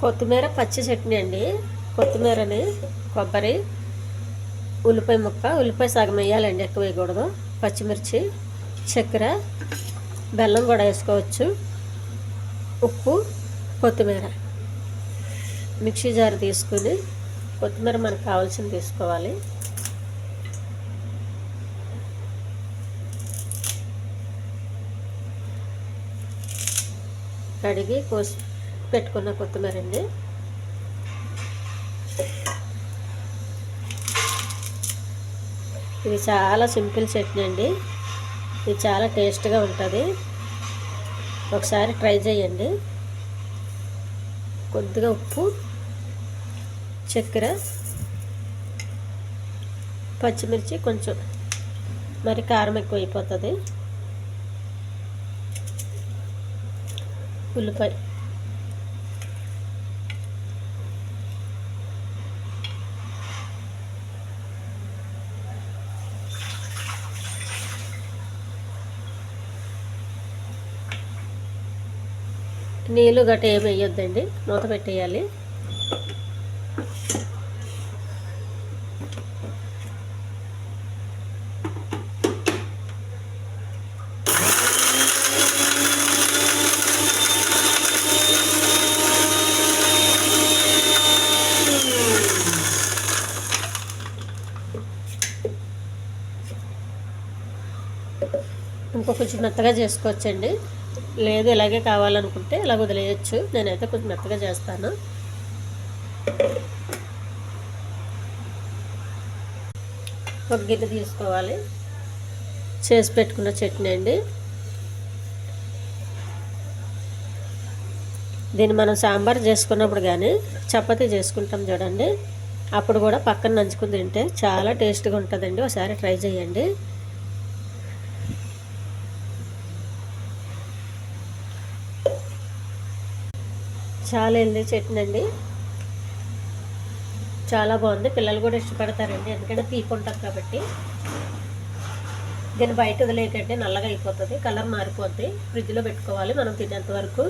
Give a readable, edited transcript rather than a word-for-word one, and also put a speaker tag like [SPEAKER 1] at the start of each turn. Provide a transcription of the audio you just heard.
[SPEAKER 1] కొత్తిమీర పచ్చి చట్నీ అండి. కొత్తిమీరని, కొబ్బరి, ఉల్లిపాయ ముక్క, ఉల్లిపాయ సగం వేయాలండి, ఎక్కువ వేయకూడదు. పచ్చిమిర్చి, చక్కెర, బెల్లం కూడా వేసుకోవచ్చు, ఉప్పు, కొత్తిమీర. మిక్సీ జార్ తీసుకుని కొత్తిమీర మనకు కావాల్సింది తీసుకోవాలి. కడిగి కోసి పెట్టుకున్న కొత్తిమీర అండి. ఇది చాలా సింపుల్ చట్నీ అండి. ఇది చాలా టేస్ట్గా ఉంటుంది. ఒకసారి ట్రై చేయండి. కొద్దిగా ఉప్పు, చక్కెర, పచ్చిమిర్చి, కొంచెం మరి కారం ఎక్కువ అయిపోతుంది, ఉల్లిపాయ, నీళ్ళు గట్ట ఏమి వేయొద్దండి, మూత పెట్టేయాలి. ఇంకో కొంచెం మెత్తగా చేసుకోవచ్చండి. లేదు ఇలాగే కావాలనుకుంటే ఇలా వదిలేయచ్చు. నేనైతే కొంచెం మెత్తగా చేస్తాను. ఒక గిన్నె తీసుకోవాలి. చేసి పెట్టుకున్న చట్నీ అండి. దీన్ని మనం సాంబార్ చేసుకున్నప్పుడు కానీ చపాతీ చేసుకుంటాం చూడండి, అప్పుడు కూడా పక్కన నంచుకుని తింటే చాలా టేస్ట్గా ఉంటుందండి. ఒకసారి ట్రై చేయండి. చాలా హెల్దీ చట్నీ అండి. చాలా బాగుంది. పిల్లలు కూడా ఇష్టపడతారండి, ఎందుకంటే తీపి ఉంటుంది కాబట్టి. దీన్ని బయట వదిలేకంటే నల్లగా అయిపోతుంది, కలర్ మారిపోద్ది. ఫ్రిడ్జ్లో పెట్టుకోవాలి మనం తినేంత వరకు.